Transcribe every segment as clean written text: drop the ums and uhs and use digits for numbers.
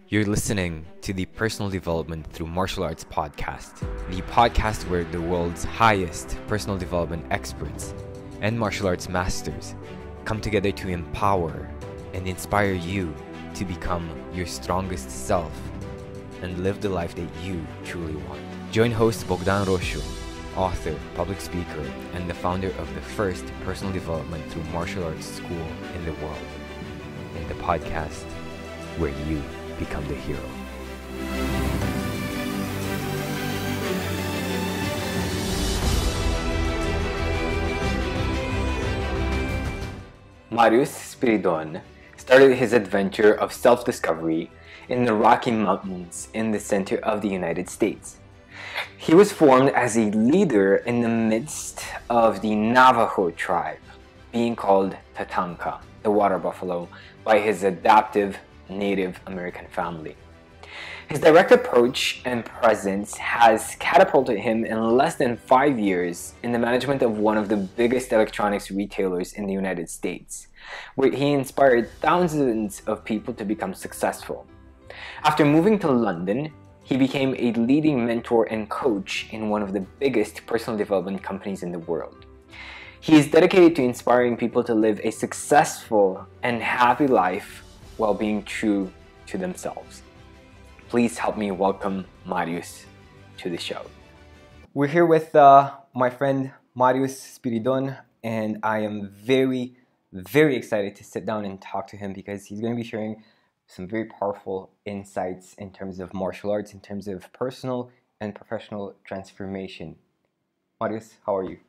You're listening to the Personal Development Through Martial Arts podcast, the podcast where the world's highest personal development experts and martial arts masters come together to empower and inspire you to become your strongest self and live the life that you truly want. Join host Bogdan Rosu, author, public speaker, and the founder of the first personal development through martial arts school in the world, in the podcast where you become the hero. Marius Spiridon started his adventure of self-discovery in the Rocky Mountains in the center of the United States. He was formed as a leader in the midst of the Navajo tribe, being called Tatanka, the water buffalo, by his adoptive Native American family. His direct approach and presence has catapulted him in less than 5 years in the management of one of the biggest electronics retailers in the United States, where he inspired thousands of people to become successful. After moving to London, he became a leading mentor and coach in one of the biggest personal development companies in the world. He is dedicated to inspiring people to live a successful and happy life while being true to themselves. Please help me welcome Marius to the show. We're here with my friend Marius Spiridon, and I am very, very excited to sit down and talk to him because he's going to be sharing some very powerful insights in terms of martial arts, in terms of personal and professional transformation. Marius, how are you?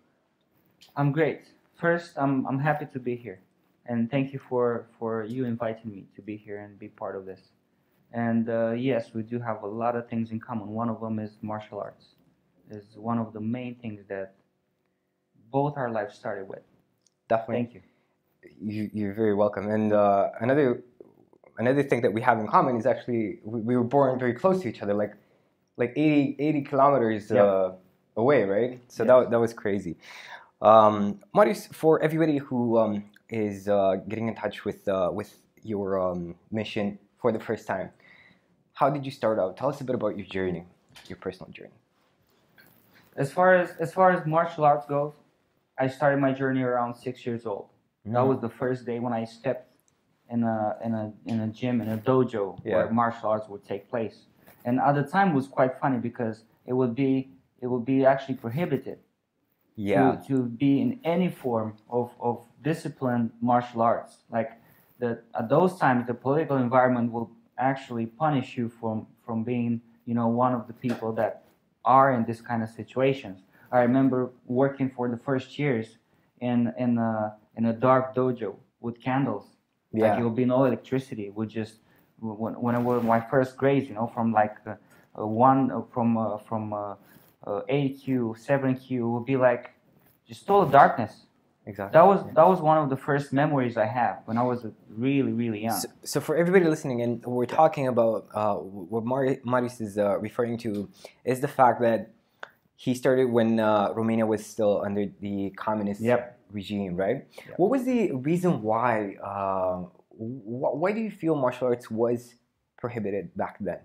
I'm great. First, I'm happy to be here. And thank you for you inviting me to be here and be part of this. And yes, we do have a lot of things in common. One of them is martial arts. Is one of the main things that both our lives started with. Definitely. Thank you. You're very welcome. And another thing that we have in common is actually we were born very close to each other, like 80 kilometers away, right? So that was crazy. Marius, for everybody who is getting in touch with your mission for the first time, how did you start out? Tell us a bit about your journey, your personal journey. As far as martial arts goes, I started my journey around 6 years old. That was the first day when I stepped in a gym, in a dojo where martial arts would take place. And at the time it was quite funny because it would be actually prohibited to be in any form of disciplined martial arts. Like at those times, the political environment will actually punish you from being, one of the people that are in this kind of situations. I remember working for the first years in a dark dojo with candles. Like it will be no electricity. It would just when I was my first grades, from AQ, 7Q, would be like just total darkness. Exactly. That was one of the first memories I have when I was really, really young. So for everybody listening, and we're talking about what Marius is referring to is the fact that he started when Romania was still under the communist regime, right? Yep. What was the reason why? Why do you feel martial arts was prohibited back then?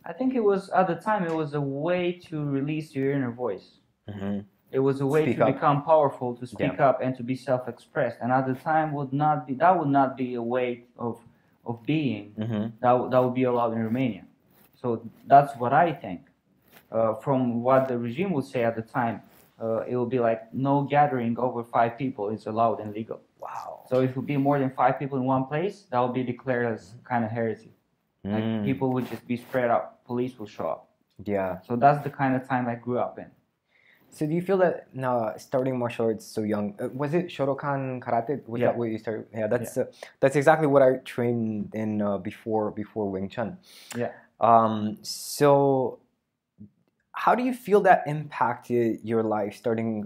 I think it was, at the time, it was a way to release your inner voice. Mm-hmm. It was a way to become powerful, to speak up, and to be self-expressed. And at the time, would not be a way of being that would be allowed in Romania. So that's what I think. From what the regime would say at the time, it would be like no gathering over 5 people is allowed and legal. Wow. So if it would be more than 5 people in one place, that would be declared as kind of heresy. Like people would just be spread out. Police will show up. Yeah. So that's the kind of time I grew up in. So do you feel that now starting martial arts so young, was it Shotokan karate? Was that what you started? Yeah, that's exactly what I trained in before Wing Chun. Yeah. So how do you feel that impacted your life starting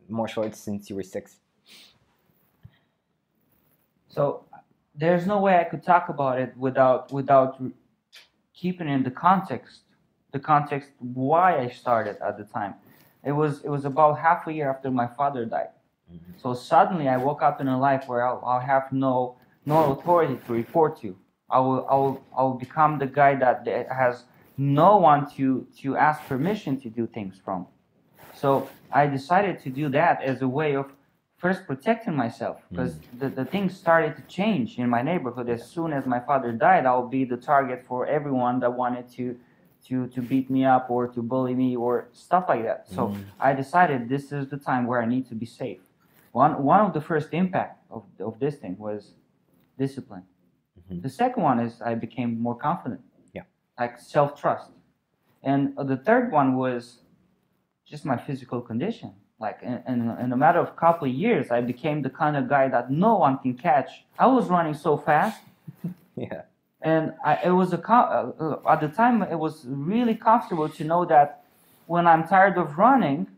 martial arts since you were 6? So there's no way I could talk about it without keeping in the context why I started at the time. It was about half a year after my father died. Mm-hmm. So suddenly I woke up in a life where I'll have no no authority to report to. I will become the guy that has no one to ask permission to do things from. So I decided to do that as a way of first protecting myself, because the things started to change in my neighborhood. As soon as my father died, I'll be the target for everyone that wanted to beat me up or to bully me or stuff like that. So I decided this is the time where I need to be safe. One of the first impact of this thing was discipline. The second one is I became more confident, like self-trust. And the third one was just my physical condition. Like in a matter of a couple of years, I became the kind of guy that no one can catch. I was running so fast. And it was at the time it was really comfortable to know that when I'm tired of running,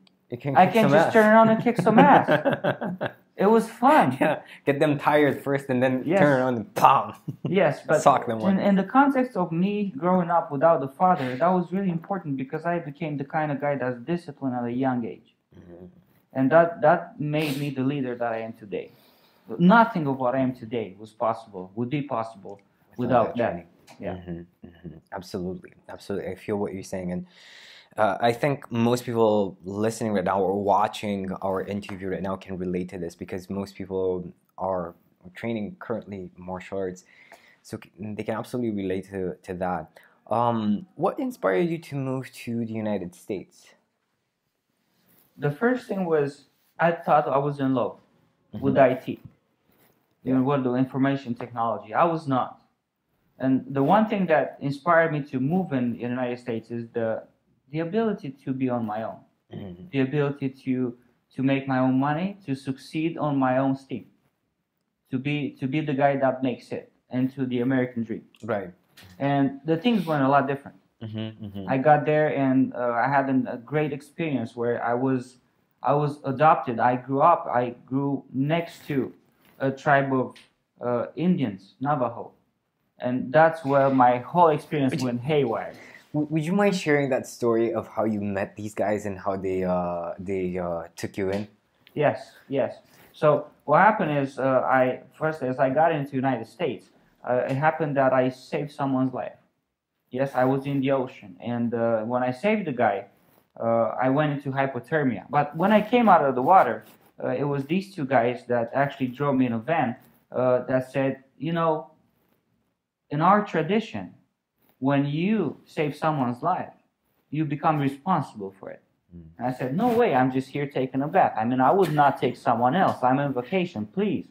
I can just turn around and kick some ass. It was fun. Get them tired first and then turn around and pound. But sock them one. In the context of me growing up without a father, that was really important because I became the kind of guy that's disciplined at a young age. And that made me the leader that I am today. Nothing of what I am today would be possible without that. Absolutely. I feel what you're saying. And I think most people listening right now or watching our interview right now can relate to this, because most people are training currently martial arts, so they can absolutely relate to that. What inspired you to move to the United States? The first thing was I thought I was in love with IT, with the information technology. I was not. And the one thing that inspired me to move in the United States is the ability to be on my own, the ability to make my own money, to succeed on my own steam, to be the guy that makes it into the American dream. Right. And the things went a lot different. I got there and I had a great experience where I was adopted. I grew next to a tribe of Indians, Navajo, and that's where my whole experience went haywire. Would you mind sharing that story of how you met these guys and how they took you in? Yes. So what happened is, as I got into the United States, it happened that I saved someone's life. Yes, I was in the ocean, and when I saved the guy, I went into hypothermia. But when I came out of the water, it was these two guys that actually drove me in a van that said, in our tradition, when you save someone's life, you become responsible for it. And I said, no way, I'm just here taking a bath. I mean, I would not take someone else. I'm on vacation, please.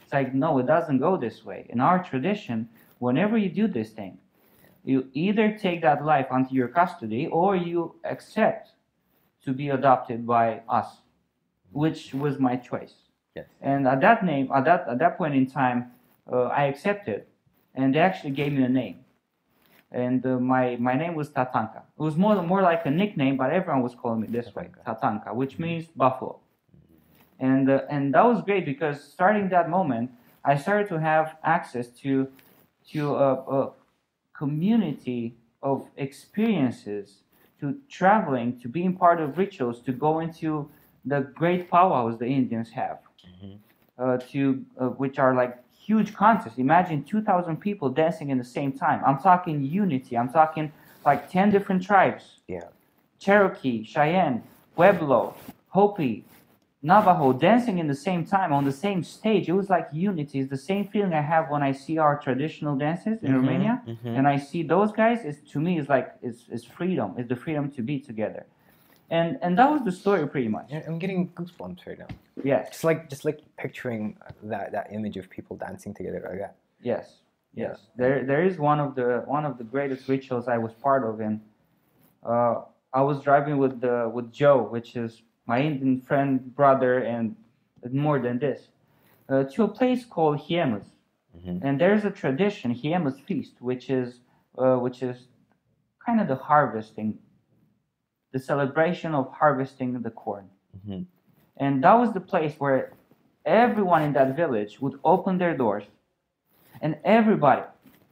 It's like, no, it doesn't go this way. In our tradition, whenever you do this thing, you either take that life onto your custody or you accept to be adopted by us, which was my choice. Yes. And at that point in time, I accepted, and they actually gave me a name. And my name was Tatanka. It was more like a nickname, but everyone was calling me this way, Tatanka, which means buffalo. And that was great because starting that moment, I started to have access to a community of experiences, to traveling, to being part of rituals, to go into the great powwows the Indians have, which are like huge concerts. Imagine 2,000 people dancing in the same time. I'm talking unity. I'm talking like 10 different tribes. Cherokee, Cheyenne, Pueblo, Hopi, Navajo dancing in the same time on the same stage. It was like unity. It's the same feeling I have when I see our traditional dances in Romania, and I see those guys. To me, it's freedom. It's the freedom to be together, and that was the story pretty much. I'm getting goosebumps right now. Yes, just like picturing that image of people dancing together like that. Yes. There is one of the greatest rituals I was part of, and I was driving with Joe, which is my Indian friend, brother, and more than this, to a place called Hiemus. And there's a tradition, Hiemus feast, which is kind of the harvesting, the celebration of harvesting the corn. And that was the place where everyone in that village would open their doors, and everybody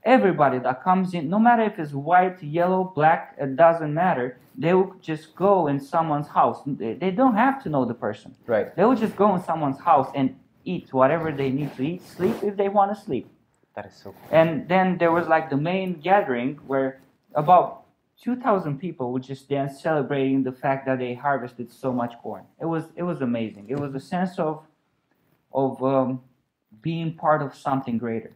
that comes in, no matter if it's white, yellow, black, it doesn't matter, they would just go in someone's house. They don't have to know the person. Right. They would just go in someone's house and eat whatever they need to eat, sleep if they want to sleep. That is so cool. And then there was like the main gathering where about 2,000 people would just dance, celebrating the fact that they harvested so much corn. It was amazing. It was a sense of being part of something greater,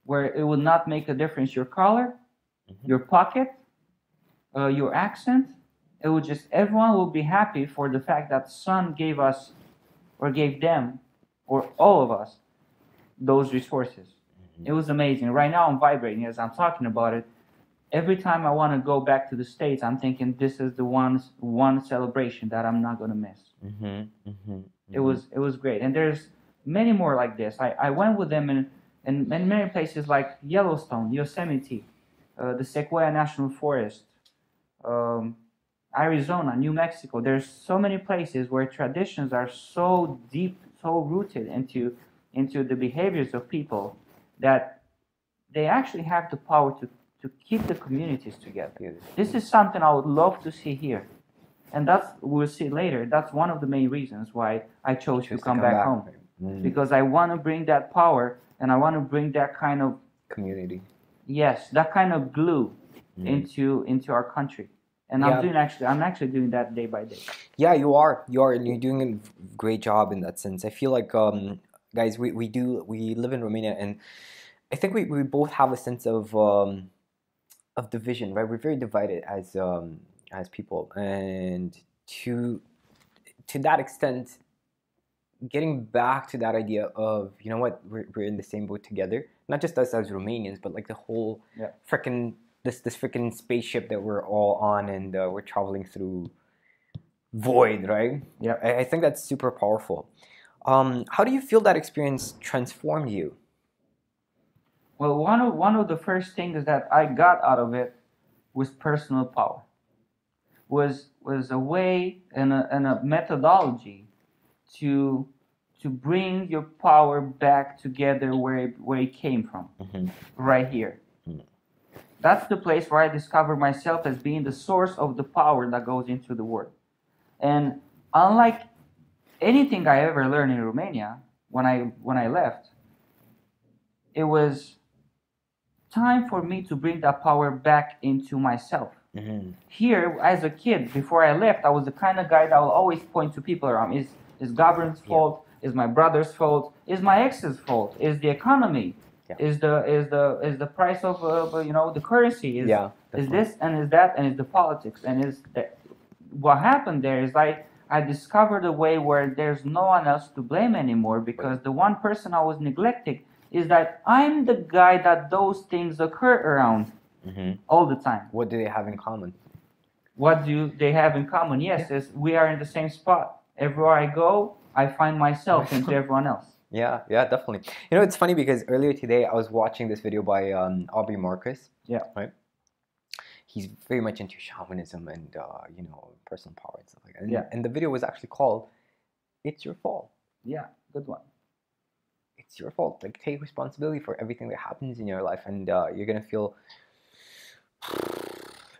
where it would not make a difference your color, your pocket, your accent. It would just, everyone will be happy for the fact that Sun gave us, or gave them, or all of us, those resources. It was amazing. Right now I'm vibrating as I'm talking about it. Every time I want to go back to the States, I'm thinking this is the one celebration that I'm not going to miss. It was great. And there's many more like this. I went with them in many places like Yellowstone, Yosemite, the Sequoia National Forest, Arizona, New Mexico. There's so many places where traditions are so deep, so rooted into the behaviors of people that they actually have the power to keep the communities together. This is something I would love to see here. And we'll see later, that's one of the main reasons why I chose to come back home. Because I want to bring that power, and I want to bring that kind of community. Yes, that kind of glue into our country. And I'm actually doing that day by day. Yeah, you are, and you're doing a great job in that sense. I feel like, guys, we live in Romania, and I think we both have a sense of division, right? We're very divided as people, and to that extent, getting back to that idea of, you know what, we're in the same boat together, not just us as Romanians, but like the whole frickin' this frickin' spaceship that we're all on, and we're traveling through void, right? Yeah, I think that's super powerful. How do you feel that experience transformed you? Well, one of the first things that I got out of it was personal power. Was a way and a methodology to bring your power back together where it came from, right here. That's the place where I discovered myself as being the source of the power that goes into the world. And unlike anything I ever learned in Romania, when I left, it was time for me to bring that power back into myself. Here, as a kid, before I left, I was the kind of guy that will always point to people around. Is Gabrin's fault? Is my brother's fault? Is my ex's fault? Is the economy? Is the price of the currency? Is this and is that and is the politics and is that? What happened there is I discovered a way where there's no one else to blame anymore, because the one person I was neglecting is that I'm the guy that those things occur around all the time. What do they have in common? What do they have in common? Yes, is we are in the same spot. Everywhere I go, I find myself into everyone else. Yeah, definitely. You know, it's funny because earlier today I was watching this video by Aubrey Marcus. Yeah. Right? He's very much into shamanism and, personal power and stuff like that. And, and the video was actually called, "It's Your Fault." Yeah, good one. It's your fault. Like, take responsibility for everything that happens in your life, and you're gonna feel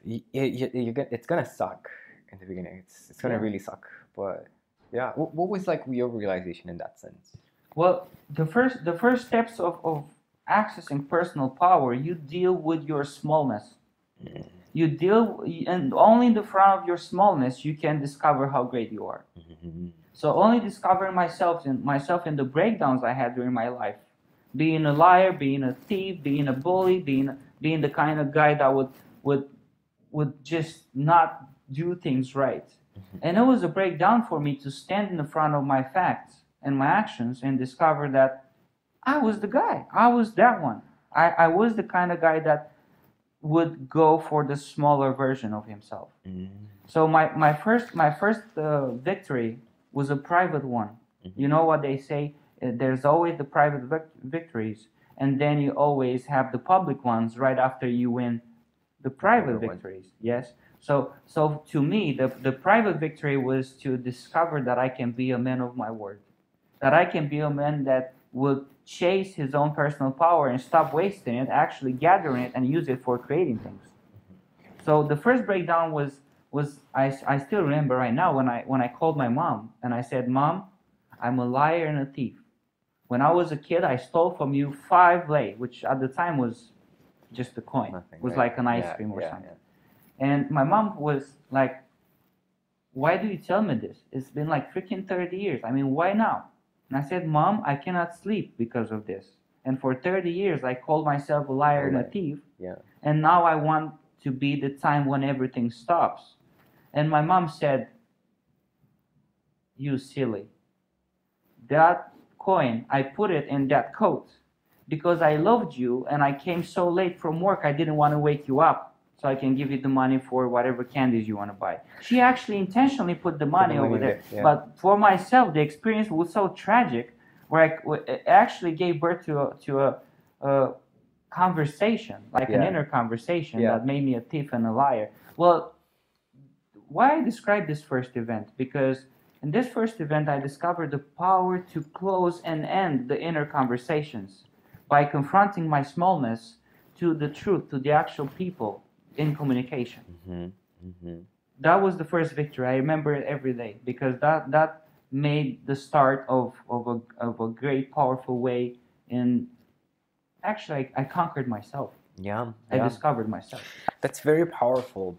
it's gonna suck in the beginning. It's gonna really suck. But yeah, what was like your realization in that sense? Well, the first steps of accessing personal power, you deal with your smallness. You deal, and only in the front of your smallness you can discover how great you are. So only discovering myself in the breakdowns I had during my life, being a liar, being a thief, being a bully, being the kind of guy that would just not do things right. And it was a breakdown for me to stand in the front of my facts and my actions and discover that I was the guy. I was that one. I was the kind of guy that would go for the smaller version of himself. So my first victory was a private one. You know what they say? There's always the private victories, and then you always have the public ones right after you win the private victories. Yes. So to me, the private victory was to discover that I can be a man of my word, that I can be a man that would chase his own personal power and stop wasting it, actually gathering it and use it for creating things. So the first breakdown was I still remember right now when I called my mom and I said, "Mom, I'm a liar and a thief. When I was a kid, I stole from you 5 lei, which at the time was just a coin. Nothing, It was right? like an ice cream or something. And my mom was like, why do you tell me this? It's been like freaking 30 years. I mean, why now? And I said, Mom, I cannot sleep because of this. And for 30 years, I called myself a liar and a thief. Yeah. And now I want to be the time when everything stops. And my mom said, you silly. That coin, I put it in that coat because I loved you and I came so late from work, I didn't want to wake you up so I can give you the money for whatever candies you want to buy. She actually intentionally put the money over there. Yeah. But for myself, the experience was so tragic where it actually gave birth to a conversation, like an inner conversation that made me a thief and a liar. Well, why I describe this first event? Because in this first event, I discovered the power to close and end the inner conversations by confronting my smallness to the truth, to the actual people in communication. That was the first victory. I remember it every day because that made the start of a great, powerful way in... Actually, I conquered myself. I discovered myself. That's very powerful.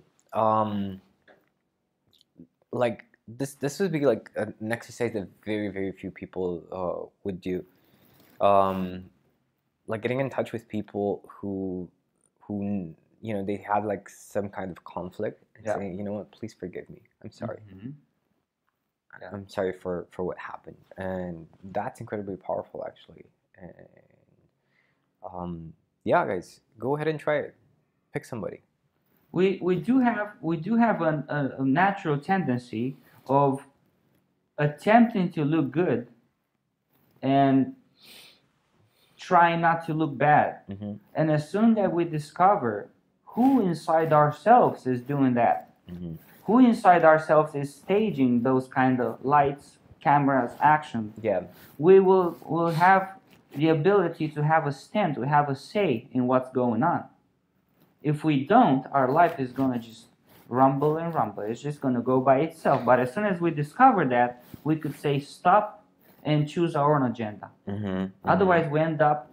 Like this would be like an exercise that very few people would do. Like getting in touch with people who you know, they have like some kind of conflict and saying, you know what, please forgive me. I'm sorry. I'm sorry for what happened. And that's incredibly powerful, actually. And yeah, guys, go ahead and try it. Pick somebody. We do have a natural tendency of attempting to look good and trying not to look bad. And as soon as we discover who inside ourselves is doing that, who inside ourselves is staging those kind of lights, cameras, action, we will have the ability to have a stand, to have a say in what's going on. If we don't, our life is going to just rumble and rumble. It's just going to go by itself. But as soon as we discover that, we could say stop and choose our own agenda. Otherwise, we end up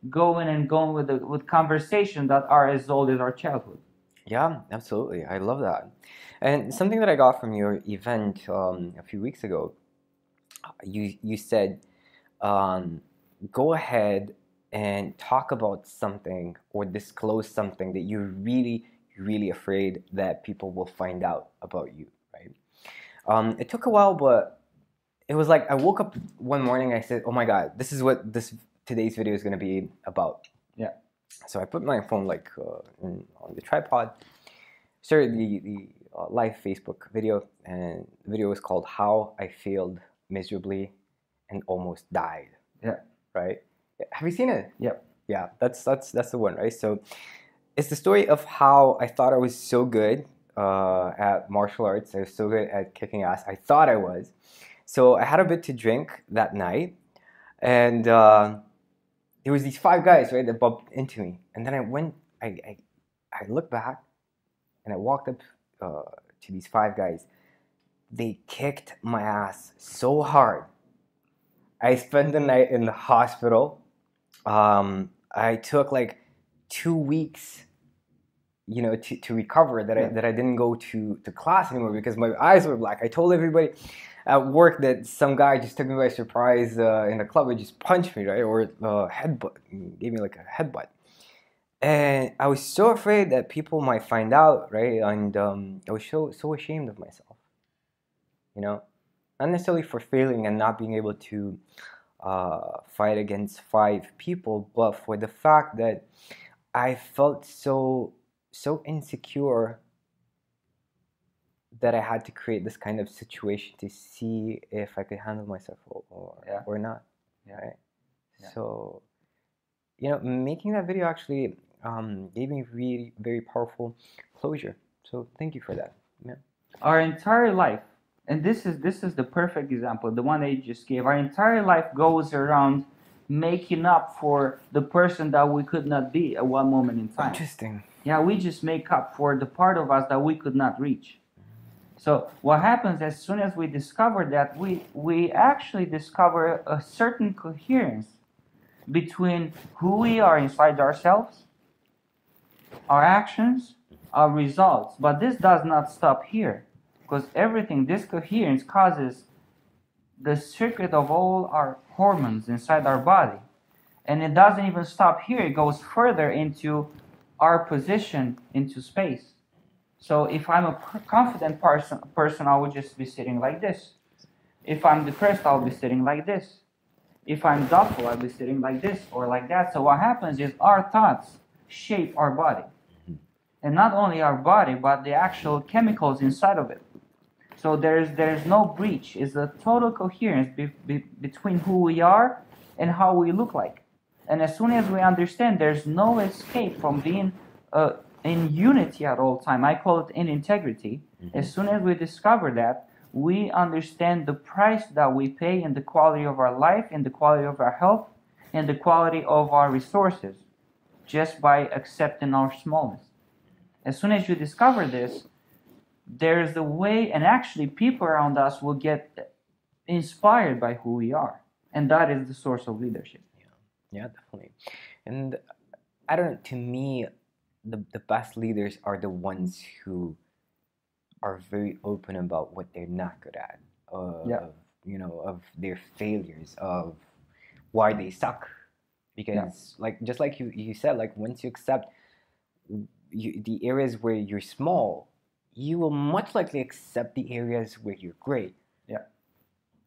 going with conversations that are as old as our childhood. Yeah, absolutely. I love that. And something that I got from your event a few weeks ago, you said, go ahead and talk about something or disclose something that you're really afraid that people will find out about you, right? It took a while, but it was like I woke up one morning, I said, oh my God, this is what today's video is going to be about. So I put my phone like on the tripod, started the live Facebook video, and the video was called How I Failed Miserably and Almost Died. Right? Have you seen it? Yeah, that's the one, right? So it's the story of how I thought I was so good at martial arts. I was so good at kicking ass. I thought I was. So I had a bit to drink that night, and there was these 5 guys, right, that bumped into me. And then I looked back, and I walked up to these 5 guys. They kicked my ass so hard. I spent the night in the hospital. I took like 2 weeks, you know, to recover that I didn't go to class anymore because my eyes were black. I told everybody at work that some guy just took me by surprise in the club and just punched me, right, or gave me like a headbutt. And I was so afraid that people might find out, right, and I was so ashamed of myself, you know, not necessarily for failing and not being able to fight against 5 people, but for the fact that I felt so insecure that I had to create this kind of situation to see if I could handle myself or not. Right? So, you know, making that video actually gave me really very powerful closure. So thank you for that. Our entire life, and this is the perfect example, the one that you just gave. Our entire life goes around making up for the person that we could not be at one moment in time. Interesting. Yeah, we just make up for the part of us that we could not reach. So what happens as soon as we discover that, we actually discover a certain coherence between who we are inside ourselves, our actions, our results. But this does not stop here, because this coherence causes the circuit of all our hormones inside our body. And it doesn't even stop here, it goes further into our position into space. So if I'm a confident person, I will just be sitting like this. If I'm depressed, I'll be sitting like this. If I'm doubtful, I'll be sitting like this or like that. So what happens is our thoughts shape our body. And not only our body, but the actual chemicals inside of it. So there's no breach. It's a total coherence between who we are and how we look like. And as soon as we understand there's no escape from being in unity at all time, I call it in integrity. As soon as we discover that, we understand the price that we pay in the quality of our life, in the quality of our health, and the quality of our resources, just by accepting our smallness. As soon as you discover this, there's a way, and actually people around us will get inspired by who we are. And that is the source of leadership. Yeah, definitely. And I don't know, to me, the best leaders are the ones who are very open about what they're not good at, of their failures, of why they suck. Because just like you said, like once you accept the areas where you're small, you will much likely accept the areas where you're great. Yeah.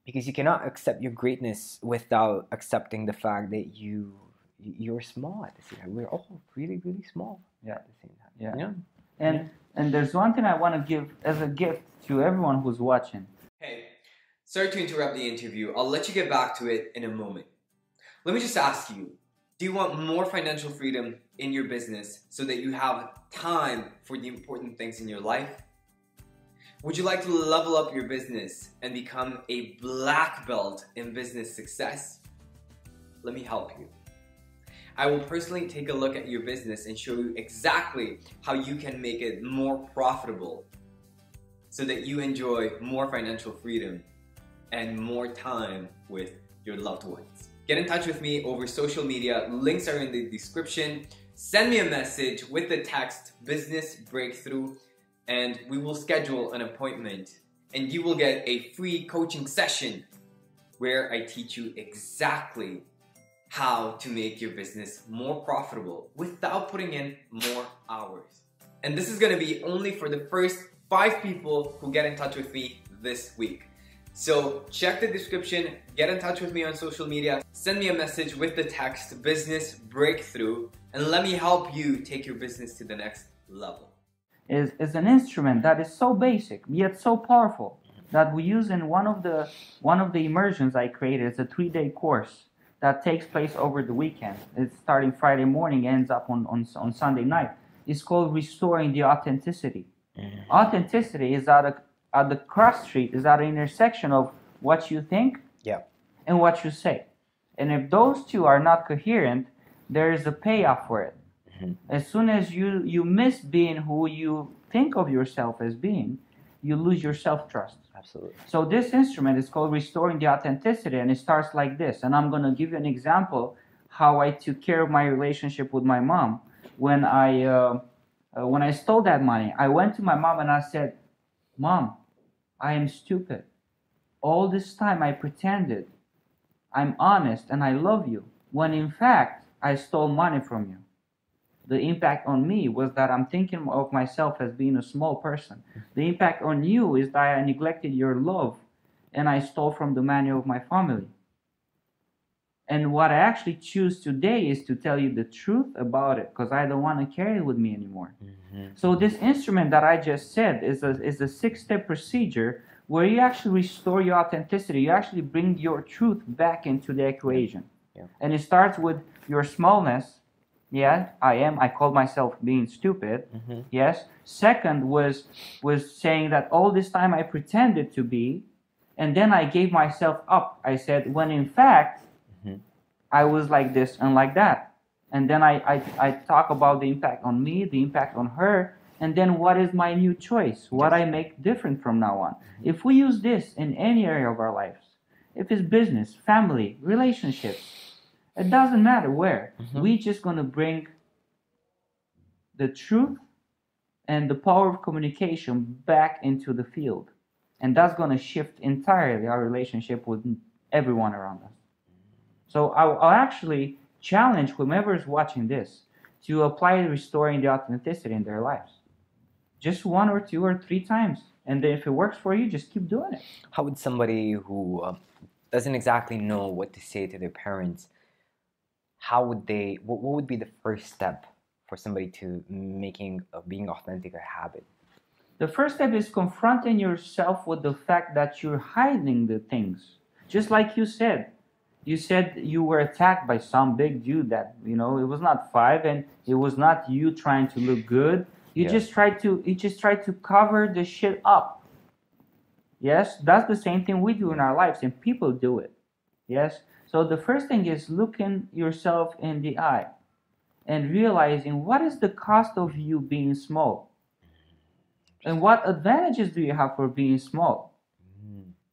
Because you cannot accept your greatness without accepting the fact that you're small at the same time. We're all really, really small at the same time. Yeah. And there's one thing I want to give as a gift to everyone who's watching. Hey, sorry to interrupt the interview. I'll let you get back to it in a moment. Let me just ask you, do you want more financial freedom in your business so that you have time for the important things in your life? Would you like to level up your business and become a black belt in business success? Let me help you. I will personally take a look at your business and show you exactly how you can make it more profitable so that you enjoy more financial freedom and more time with your loved ones. Get in touch with me over social media. Links are in the description. Send me a message with the text Business Breakthrough and we will schedule an appointment and you will get a free coaching session where I teach you exactly how to make your business more profitable without putting in more hours. And this is going to be only for the first 5 people who get in touch with me this week. So check the description, get in touch with me on social media, send me a message with the text Business Breakthrough, and let me help you take your business to the next level. Is an instrument that is so basic yet so powerful that we use in one of the immersions I created. It's a 3-day course that takes place over the weekend. It's starting Friday morning, ends up on Sunday night. It's called Restoring the Authenticity. Authenticity is at the cross street, is at the intersection of what you think and what you say. And if those two are not coherent, there is a payoff for it. As soon as you miss being who you think of yourself as being, you lose your self-trust. Absolutely. So this instrument is called Restoring the Authenticity, and it starts like this. And I'm going to give you an example how I took care of my relationship with my mom. When I stole that money, I went to my mom and I said, "Mom, I am stupid. All this time I pretended I'm honest and I love you, when in fact I stole money from you. The impact on me was that I'm thinking of myself as being a small person. The impact on you is that I neglected your love and I stole from the manual of my family. And what I actually choose today is to tell you the truth about it, because I don't want to carry it with me anymore." So this instrument that I just said is a 6-step procedure where you actually restore your authenticity. You actually bring your truth back into the equation. And it starts with your smallness. Yeah, I called myself being stupid. Yes. Second was saying that all this time I pretended to be, and then I gave myself up. I said, when in fact, I was like this and like that. And then I talk about the impact on me, the impact on her, And then what is my new choice? What I make different from now on? If we use this in any area of our lives, if it's business, family, relationships, it doesn't matter where. We just going to bring the truth and the power of communication back into the field. And that's going to shift entirely our relationship with everyone around us. So I'll actually challenge whomever is watching this to apply restoring the authenticity in their lives. Just 1 or 2 or 3 times. And then if it works for you, just keep doing it. How would somebody who doesn't exactly know what to say to their parents, what would be the first step for somebody to making being authentic a habit? The first step is confronting yourself with the fact that you're hiding the things. Just like you said. You said you were attacked by some big dude that, it was not 5 and it was not you trying to look good. You just tried to cover the shit up. Yes, that's the same thing we do in our lives and people do it. Yes. So the first thing is looking yourself in the eye and realizing what is the cost of you being small? And what advantages do you have for being small?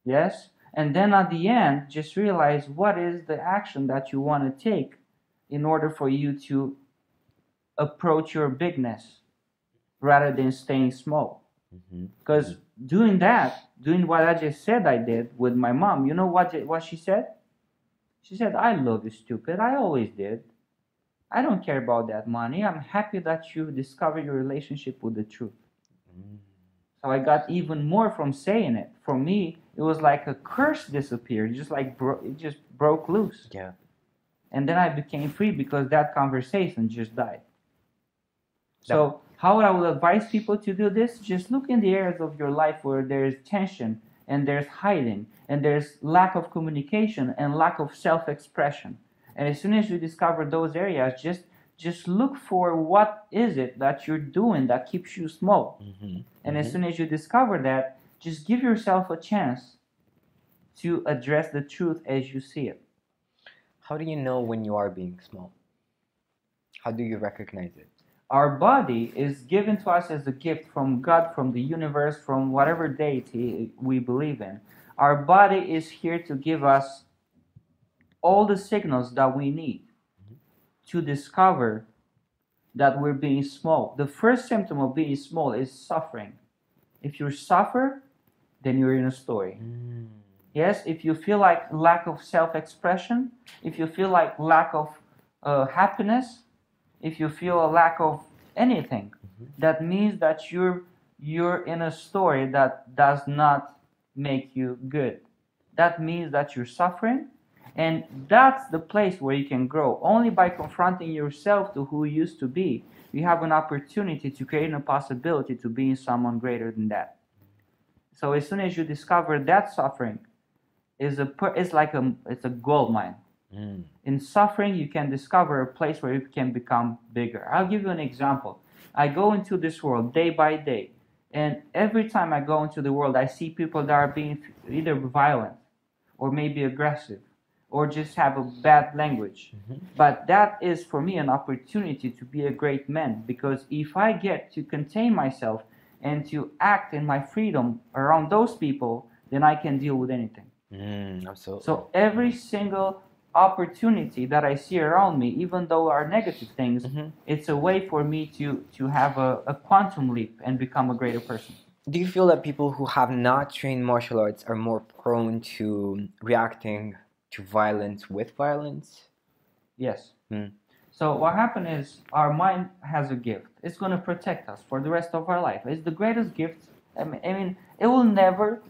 Yes? And then at the end, just realize what is the action that you want to take in order for you to approach your bigness rather than staying small. Because doing what I just said I did with my mom, you know what she said? She said, I love you, stupid. I always did. I don't care about that money. I'm happy that you discovered your relationship with the truth. So I got even more from saying it. For me, it was like a curse disappeared, just like it just broke loose. Yeah. And then I became free because that conversation just died. So how I would advise people to do this, just look in the areas of your life where there is tension and there's hiding and there's lack of communication and lack of self-expression. And as soon as you discover those areas, just look for what is it that you're doing that keeps you small. And as soon as you discover that, just give yourself a chance to address the truth as you see it. How do you know when you are being small? How do you recognize it? Our body is given to us as a gift from God, from the universe, from whatever deity we believe in. Our body is here to give us all the signals that we need to discover that we're being small. The first symptom of being small is suffering. If you suffer, then you're in a story. Yes, if you feel like lack of self-expression, if you feel like lack of happiness, if you feel a lack of anything, that means that you're in a story that does not make you good. That means that you're suffering, and that's the place where you can grow. Only by confronting yourself to who you used to be, you have an opportunity to create a possibility to being someone greater than that. So as soon as you discover that suffering it's a gold mine. In suffering, you can discover a place where you can become bigger. I'll give you an example. I go into this world day by day, and every time I go into the world, I see people that are being either violent or maybe aggressive or just have a bad language. But that is, for me, an opportunity to be a great man, because if I get to contain myself and to act in my freedom around those people, then I can deal with anything. Absolutely. So every single opportunity that I see around me, even though are negative things, it's a way for me to have a quantum leap and become a greater person. Do you feel that people who have not trained martial arts are more prone to reacting to violence with violence? Yes. So what happened is our mind has a gift. It's going to protect us for the rest of our life. It's the greatest gift. I mean, it will never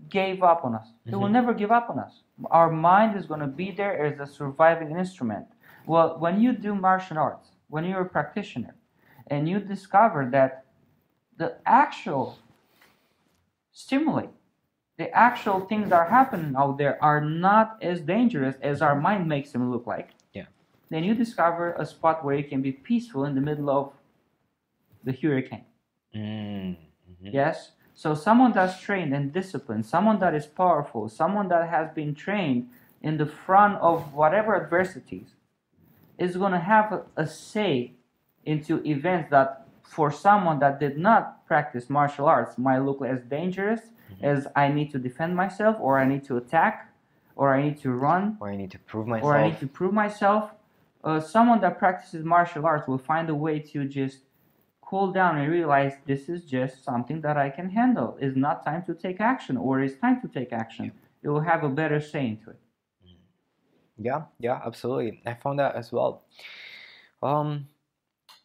give up on us. It will never give up on us. Our mind is going to be there as a surviving instrument. Well, when you do martial arts, when you're a practitioner, and you discover that the actual stimuli, the actual things that are happening out there are not as dangerous as our mind makes them look like, then you discover a spot where you can be peaceful in the middle of the hurricane. Yes? So someone that's trained and disciplined, someone that is powerful, someone that has been trained in the front of whatever adversities, is going to have a say into events that for someone that did not practice martial arts might look as dangerous as I need to defend myself, or I need to attack, or I need to run, or I need to prove myself, or I need to prove myself. Someone that practices martial arts will find a way to just cool down and realize this is just something that I can handle. It's not time to take action, or it's time to take action. It will have a better say into it. Yeah, absolutely. I found that as well.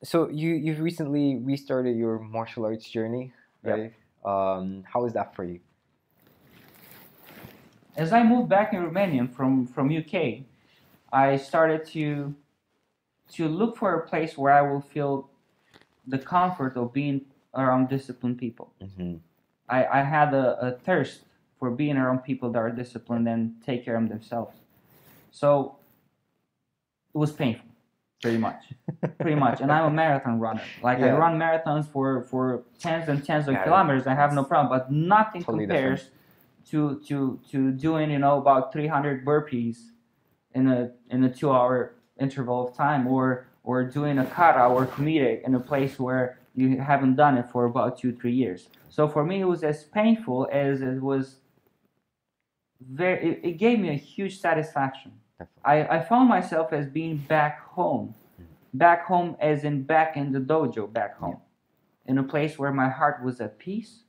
So you've recently restarted your martial arts journey, right? Yep. How is that for you? As I moved back in Romania from UK, I started to look for a place where I will feel the comfort of being around disciplined people. I had a thirst for being around people that are disciplined and take care of themselves. So it was painful, pretty much. And I'm a marathon runner. Like, I run marathons for tens and tens of kilometers. I have no problem, but nothing totally compares to doing, about 300 burpees in a 2-hour interval of time, or doing a kata or kumite in a place where you haven't done it for about 2-3 years. So for me, it was as painful as it was. It gave me a huge satisfaction. I found myself as being back home as in back in the dojo, back home, in a place where my heart was at peace,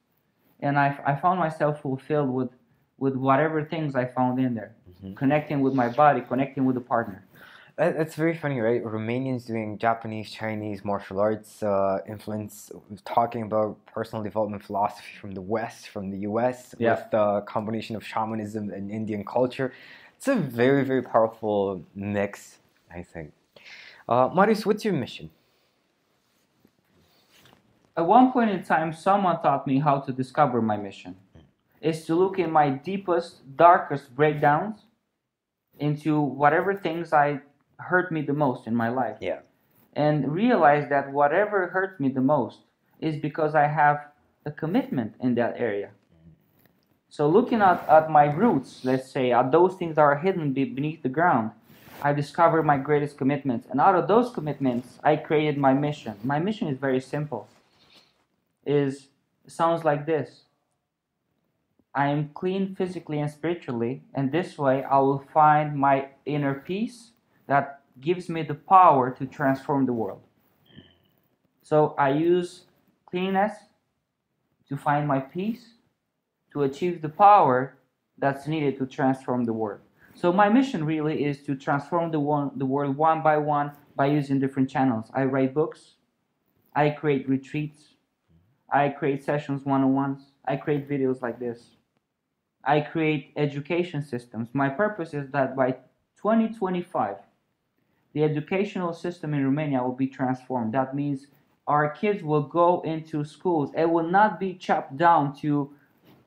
and I found myself fulfilled with whatever things I found in there, connecting with my body, connecting with a partner. That's very funny, right? Romanians doing Japanese, Chinese martial arts influence, talking about personal development philosophy from the West, from the US, with the combination of shamanism and Indian culture. It's a very, very powerful mix, I think. Marius, what's your mission? At one point in time, someone taught me how to discover my mission. Is to look in my deepest, darkest breakdowns into whatever things hurt me the most in my life. And realize that whatever hurts me the most is because I have a commitment in that area. So looking at my roots, let's say, at those things that are hidden beneath the ground, I discovered my greatest commitments. And out of those commitments, I created my mission. My mission is very simple. It sounds like this. I am clean physically and spiritually, and this way I will find my inner peace that gives me the power to transform the world. So I use cleanness to find my peace, to achieve the power that's needed to transform the world. So my mission really is to transform the world one by one by using different channels. I write books, I create retreats, I create sessions one-on-ones, I create videos like this. I create education systems. My purpose is that by 2025, the educational system in Romania will be transformed. That means our kids will go into schools. It will not be chopped down to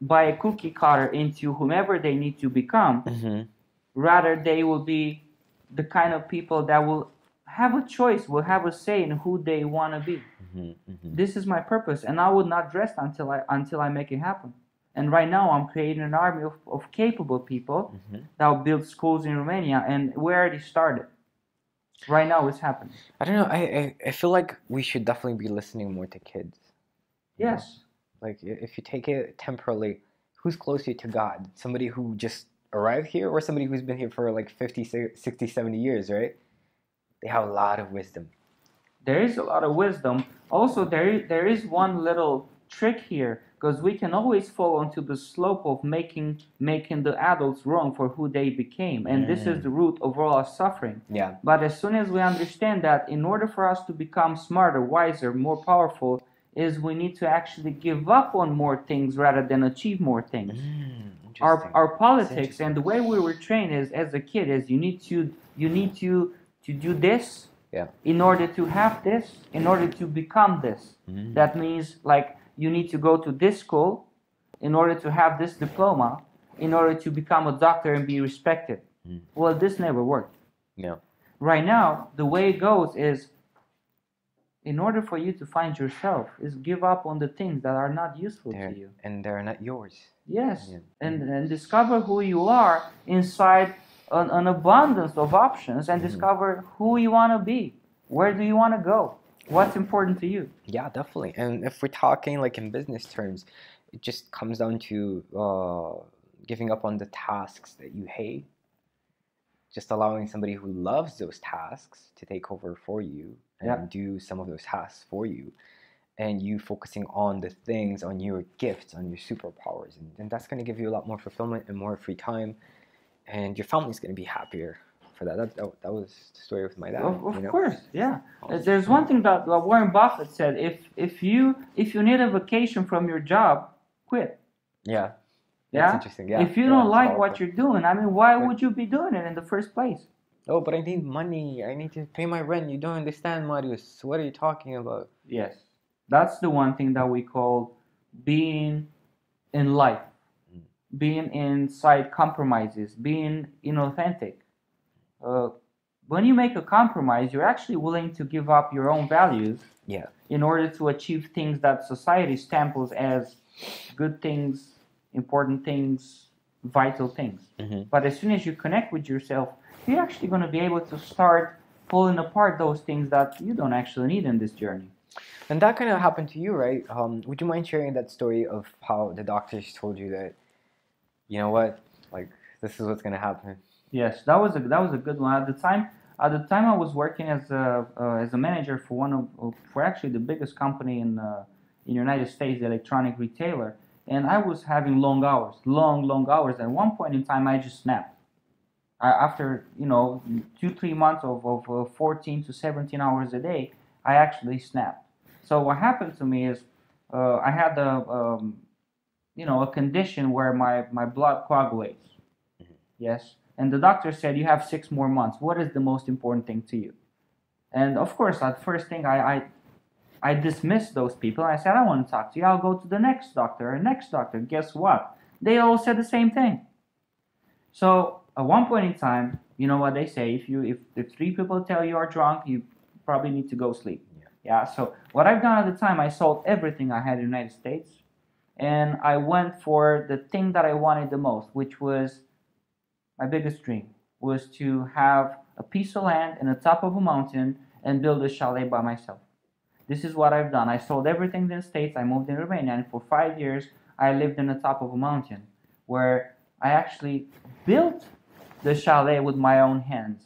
by a cookie cutter into whomever they need to become. Rather, they will be the kind of people that will have a choice, will have a say in who they want to be. This is my purpose, and I will not rest until I make it happen. And right now, I'm creating an army of capable people that will build schools in Romania, and we already started. Right now, it's happening. I don't know. I feel like we should definitely be listening more to kids. Yes. Like, if you take it temporally, who's closer to God? Somebody who just arrived here, or somebody who's been here for like 50, 60, 70 years, right? They have a lot of wisdom. There is a lot of wisdom. Also, there is one little trick here, because we can always fall onto the slope of making the adults wrong for who they became, and this is the root of all our suffering. But as soon as we understand that in order for us to become smarter, wiser, more powerful, is we need to actually give up on more things rather than achieve more things. Our politics and the way we were trained as a kid is you need to do this in order to have this, in order to become this. That means, like, you need to go to this school in order to have this diploma, in order to become a doctor and be respected. Well, this never worked. Right now, the way it goes is, in order for you to find yourself, is give up on the things that are not useful to you. And they're not yours. Yes, and discover who you are inside an abundance of options, and discover who you want to be. Where do you want to go? What's important to you? Yeah, definitely. And if we're talking like in business terms, it just comes down to giving up on the tasks that you hate, just allowing somebody who loves those tasks to take over for you and Yeah. do some of those tasks for you, and you focusing on the things, on your gifts, on your superpowers, and that's going to give you a lot more fulfillment and more free time, and your family's going to be happier for that. That was the story with my dad. Of course, yeah. There's one thing that Warren Buffett said: if you need a vacation from your job, quit. Yeah. Yeah. That's interesting. Yeah. If you don't like what you're doing, I mean, why would you be doing it in the first place? Oh, but I need money. I need to pay my rent. You don't understand, Marius. What are you talking about? Yes. That's the one thing that we call being in life, being inside compromises, being inauthentic. When you make a compromise, you're actually willing to give up your own values in order to achieve things that society stemples as good things, important things, vital things. But as soon as you connect with yourself, you're actually going to be able to start pulling apart those things that you don't actually need in this journey. And that kind of happened to you, right? Would you mind sharing that story of how the doctors told you that, you know what, like this is what's going to happen? Yes, that was a good one. At the time, I was working as a manager for for actually the biggest company in the United States, the electronic retailer, and I was having long hours. At one point in time, I just snapped. After 2-3 months of 14 to 17 hours a day, I actually snapped. So what happened to me is I had a condition where my blood coagulates. Yes. And the doctor said, you have 6 more months. What is the most important thing to you? And of course, at first thing, I dismissed those people. I said, I don't want to talk to you. I'll go to the next doctor or next doctor. Guess what? They all said the same thing. So at one point in time, you know what they say, if 3 people tell you are drunk, you probably need to go sleep. Yeah. So what I've done at the time, I sold everything I had in the United States, and I went for the thing that I wanted the most, which was my biggest dream, was to have a piece of land in the top of a mountain and build a chalet by myself. This is what I've done. I sold everything in the States. I moved in Romania, and for 5 years, I lived in the top of a mountain where I actually built the chalet with my own hands.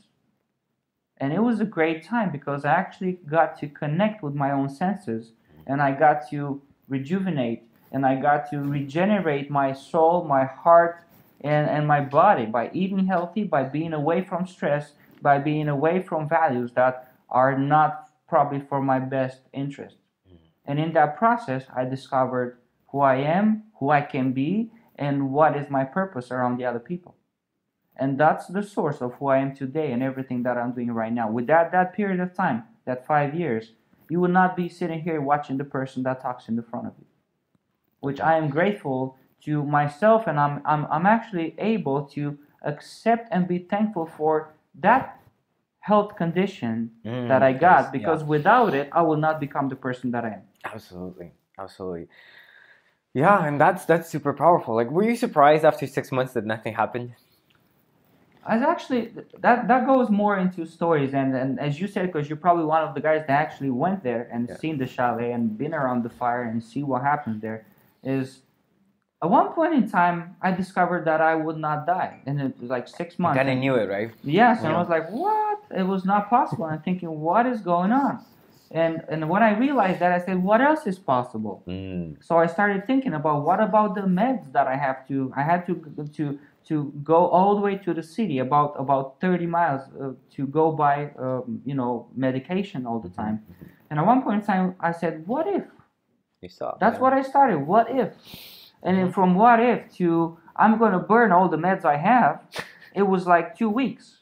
And it was a great time because I actually got to connect with my own senses, and I got to rejuvenate, and I got to regenerate my soul, my heart, and my body by eating healthy, by being away from stress, by being away from values that are not probably for my best interest. And in that process, I discovered who I am, who I can be, and what is my purpose around the other people. And that's the source of who I am today and everything that I'm doing right now. With that period of time, that 5 years, you would not be sitting here watching the person that talks in the front of you. Which I am grateful to myself, and I'm actually able to accept and be thankful for that health condition that I got, because without it, I will not become the person that I am. Absolutely. Yeah, and that's super powerful. Like, were you surprised after 6 months that nothing happened? I actually, that goes more into stories, and as you said, because you're probably one of the guys that actually went there and seen the chalet and been around the fire and see what happened there, is at one point in time, I discovered that I would not die. And it was like 6 months. You kind of knew it, right? Yes, and I was like, what? It was not possible. I'm thinking, what is going on? And when I realized that, I said, what else is possible? So I started thinking about, what about the meds that I had to go all the way to the city, about 30 miles to go buy, medication all the time. And at one point in time, I said, what if? That's what I started. What if? And then from what if to I'm going to burn all the meds I have, it was like 2 weeks.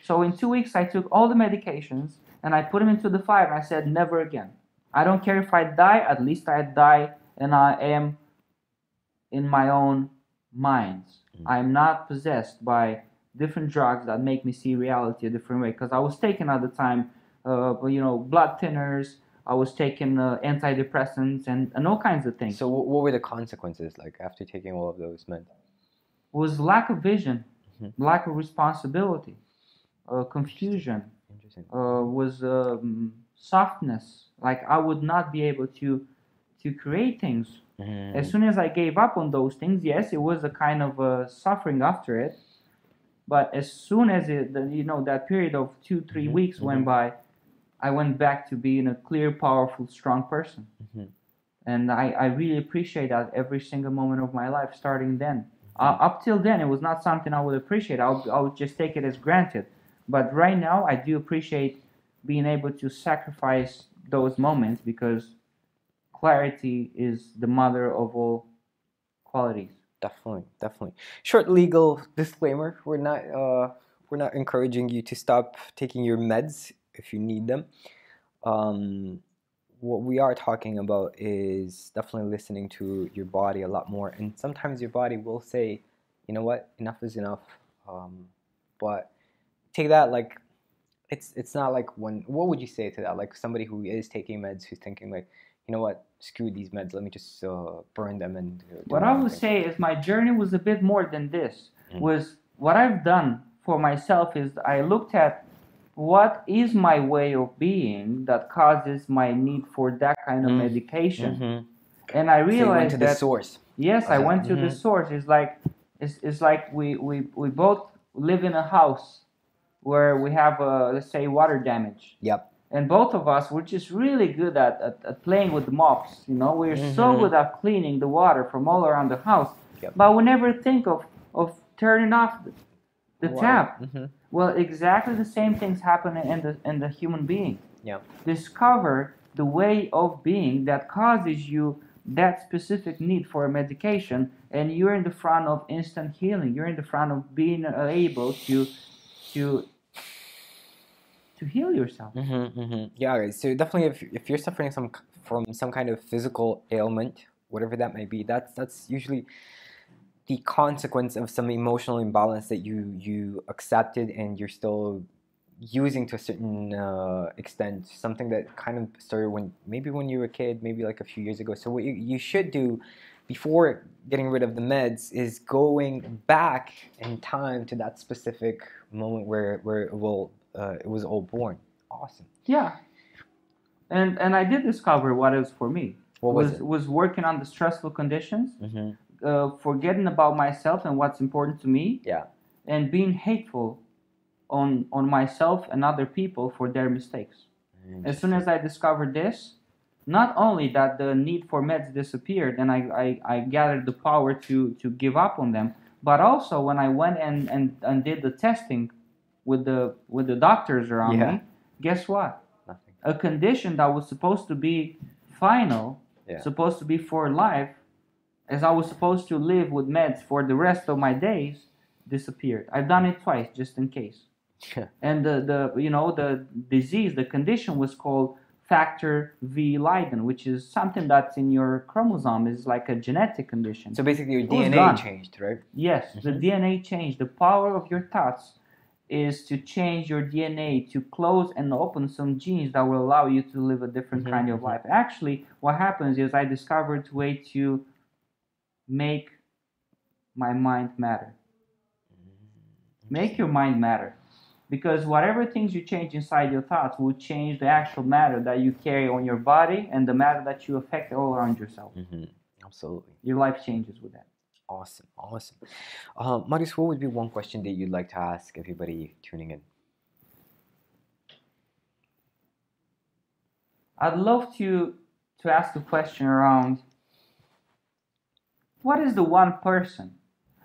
So in 2 weeks, I took all the medications and I put them into the fire, and I said, never again. I don't care if I die, at least I die and I am in my own mind. I'm not possessed by different drugs that make me see reality a different way. Because I was taking at the time, blood thinners, I was taking antidepressants and all kinds of things. So what were the consequences like after taking all of those meds? Was lack of vision, lack of responsibility, confusion. Interesting. Was softness. Like I would not be able to create things. As soon as I gave up on those things, yes, it was a kind of suffering after it. But as soon as that period of 2-3 weeks went by, I went back to being a clear, powerful, strong person. And I really appreciate that every single moment of my life, starting then. Up till then, it was not something I would appreciate. I would just take it as granted. But right now, I do appreciate being able to sacrifice those moments, because clarity is the mother of all qualities. Definitely. Short legal disclaimer: we're not encouraging you to stop taking your meds if you need them. What we are talking about is definitely listening to your body a lot more, and sometimes your body will say, you know what, enough is enough. But take that like it's not like what would you say to that? Like somebody who is taking meds, who's thinking like, you know what, screw these meds, let me just burn them and do what I would say is my journey was a bit more than this. Was what I've done for myself is I looked at what is my way of being that causes my need for that kind of medication. And I realized so you went to the source. Yes, I went to the source. It's like we both live in a house where we have let's say water damage. Yep. And both of us were just really good at playing with the mops. We're so good at cleaning the water from all around the house. Yep. But we never think of turning off the tap. Well, exactly the same things happen in the human being. Yeah. Discover the way of being that causes you that specific need for a medication, and you're in the front of instant healing. You're in the front of being able to heal yourself. Yeah, right. So definitely, if you're suffering from some kind of physical ailment, whatever that may be, that's usually the consequence of some emotional imbalance that you accepted and you're still using to a certain extent. Something that kind of started when you were a kid, maybe like a few years ago. So what you should do before getting rid of the meds is going back in time to that specific moment where it was all born. Awesome. Yeah. And I did discover what it was for me. What was it? Was working on the stressful conditions, forgetting about myself and what's important to me, and being hateful on myself and other people for their mistakes. As soon as I discovered this, not only that the need for meds disappeared and I gathered the power to give up on them, but also when I went and did the testing with the doctors around me, guess what? Nothing. A condition that was supposed to be final, supposed to be for life, as I was supposed to live with meds for the rest of my days, disappeared. I've done it twice just in case. And the disease, the condition was called factor V Leiden, which is something that's in your chromosome, is like a genetic condition. So basically your DNA changed, right? Yes, the DNA changed. The power of your thoughts is to change your DNA to close and open some genes that will allow you to live a different kind of life. Actually, what happens is I discovered a way to make my mind matter. Make your mind matter. Because whatever things you change inside your thoughts will change the actual matter that you carry on your body and the matter that you affect all around yourself. Absolutely. Your life changes with that. Awesome. Marius, what would be one question that you'd like to ask everybody tuning in? I'd love to ask a question around, what is the one person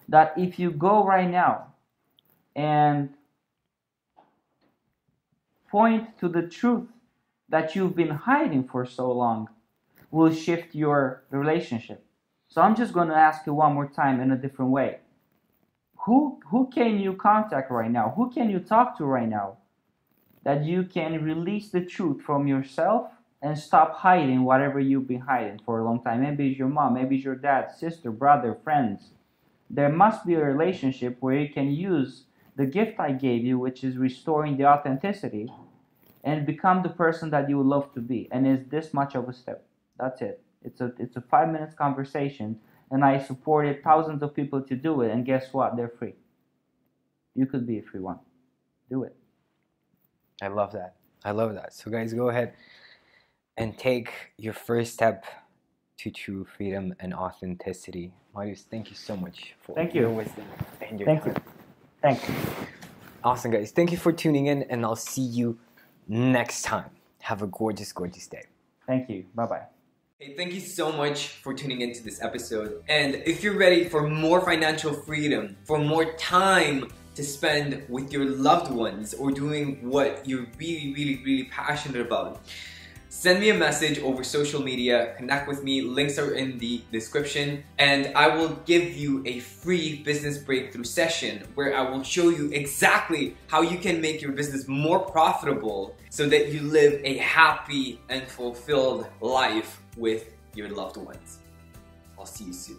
that if you go right now and point to the truth that you've been hiding for so long will shift your relationship? So I'm just going to ask you one more time in a different way. Who can you contact right now? Who can you talk to right now that you can release the truth from yourself and stop hiding whatever you've been hiding for a long time? Maybe it's your mom, maybe it's your dad, sister, brother, friends. There must be a relationship where you can use the gift I gave you, which is restoring the authenticity, and become the person that you would love to be. And it's this much of a step. That's it. It's a 5 minutes conversation, and I supported thousands of people to do it. And guess what? They're free. You could be a free one. Do it. I love that. I love that. So guys, go ahead and take your first step to true freedom and authenticity. Marius, thank you so much for your wisdom and your time. Thank you. Awesome, guys. Thank you for tuning in, and I'll see you next time. Have a gorgeous, gorgeous day. Thank you. Bye-bye. Hey, thank you so much for tuning into this episode. And if you're ready for more financial freedom, for more time to spend with your loved ones or doing what you're really, really, really passionate about, send me a message over social media, connect with me, links are in the description, and I will give you a free business breakthrough session where I will show you exactly how you can make your business more profitable so that you live a happy and fulfilled life with your loved ones. I'll see you soon.